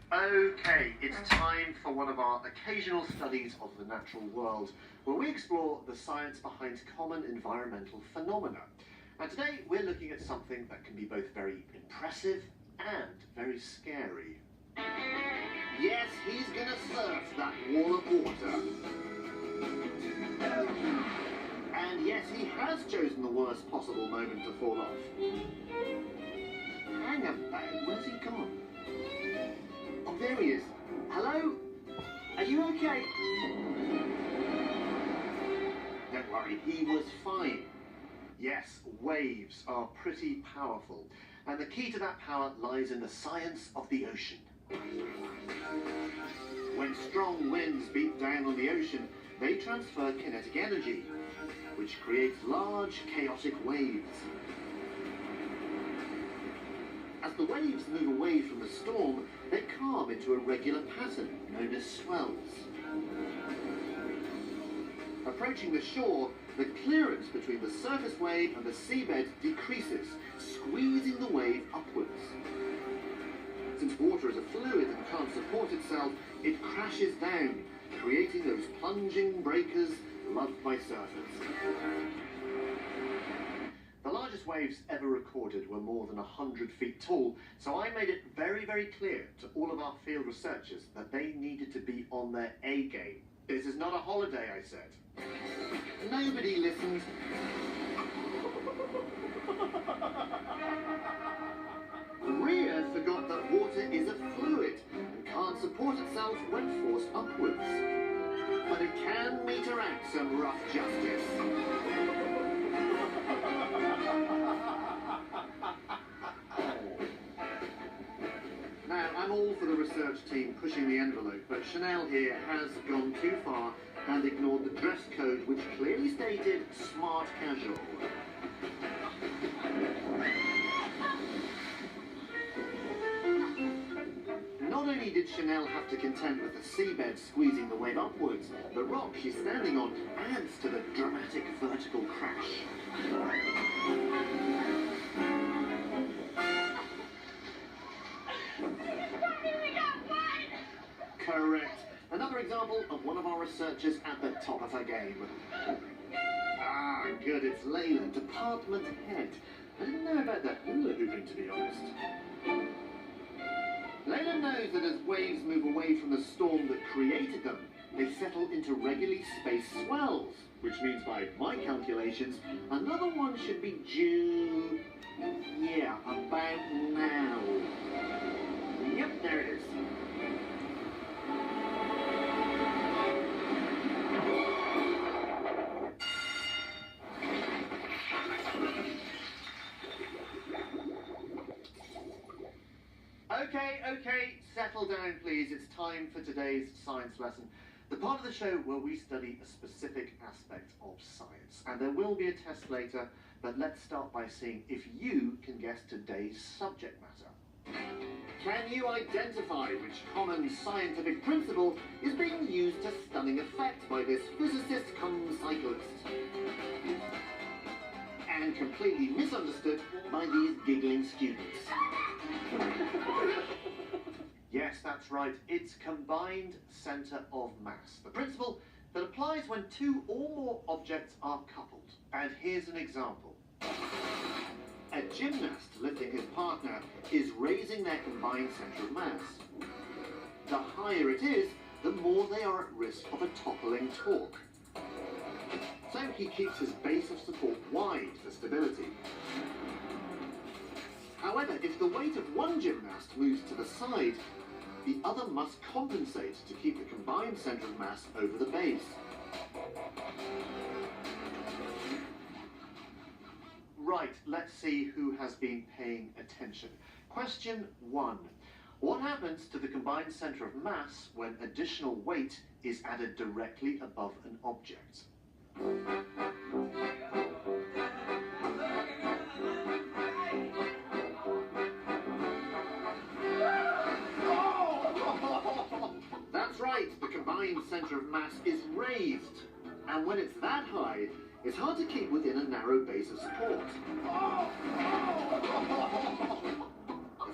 Okay, it's time for one of our occasional studies of the natural world, where we explore the science behind common environmental phenomena. And today we're looking at something that can be both very impressive and very scary. Yes, he's gonna surf that wall of water. And yes, he has chosen the worst possible moment to fall off. Hang about, where's he gone? Oh, there he is. Hello? Are you okay? Don't worry, he was fine. Yes, waves are pretty powerful, and the key to that power lies in the science of the ocean. When strong winds beat down on the ocean, they transfer kinetic energy, which creates large, chaotic waves. As the waves move away from the storm, they calm into a regular pattern known as swells. Approaching the shore, the clearance between the surface wave and the seabed decreases, squeezing the wave upwards. Since water is a fluid and can't support itself, it crashes down, creating those plunging breakers loved by surfers. The largest waves ever recorded were more than 100 feet tall, so I made it very, very clear to all of our field researchers that they needed to be on their A game. This is not a holiday, I said. Nobody listened. Rhea forgot that water is a fluid and can't support itself when forced upwards. But it can meter out some rough justice. Now, I'm all for the research team pushing the envelope, but Chanel here has gone too far and ignored the dress code, which clearly stated smart casual. Not only did Chanel have to contend with the seabed squeezing the wave upwards, the rock she's standing on adds to the dramatic vertical crash. Correct. Another example of one of our researchers at the top of her game. Ah, good, it's Layla, department head. I didn't know about that hula hooping, to be honest. Layla knows that as waves move away from the storm that created them, they settle into regularly spaced swells, which means by my calculations, another one should be due... yeah, about now. Yep, there it is. Okay, settle down please. It's time for today's science lesson. The part of the show where we study a specific aspect of science. And there will be a test later, but let's start by seeing if you can guess today's subject matter. Can you identify which common scientific principle is being used to stunning effect by this physicist cum cyclist? And completely misunderstood by these giggling students. Yes, that's right. It's combined centre of mass. The principle that applies when two or more objects are coupled. And here's an example. A gymnast lifting his partner is raising their combined centre of mass. The higher it is, the more they are at risk of a toppling torque. So he keeps his base of support wide for stability. However, if the weight of one gymnast moves to the side, the other must compensate to keep the combined centre of mass over the base. Right, let's see who has been paying attention. Question 1. What happens to the combined centre of mass when additional weight is added directly above an object? That's right, the combined centre of mass is raised. And when it's that high, it's hard to keep within a narrow base of support.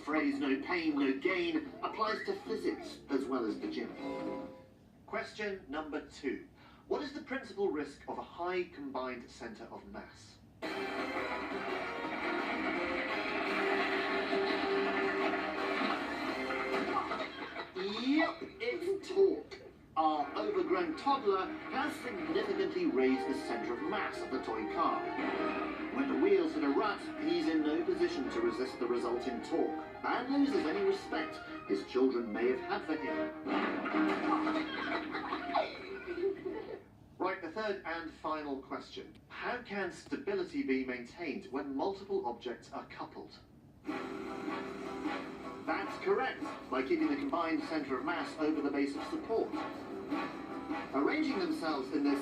phrase "no pain, no gain" applies to physics as well as the gym. Question number 2. What is the principal risk of a high combined centre of mass? Yep, it's torque. Our overgrown toddler has significantly raised the centre of mass of the toy car. When the wheels hit a rut, he's in no position to resist the resulting torque and loses any respect his children may have had for him. Right, the third and final question. How can stability be maintained when multiple objects are coupled? That's correct, by keeping the combined centre of mass over the base of support. Arranging themselves in this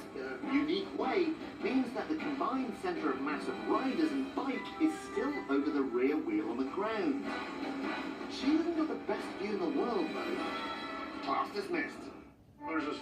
unique way means that the combined centre of mass of riders and bike is still over the rear wheel on the ground. She hasn't got the best view in the world, though. Class dismissed. There's a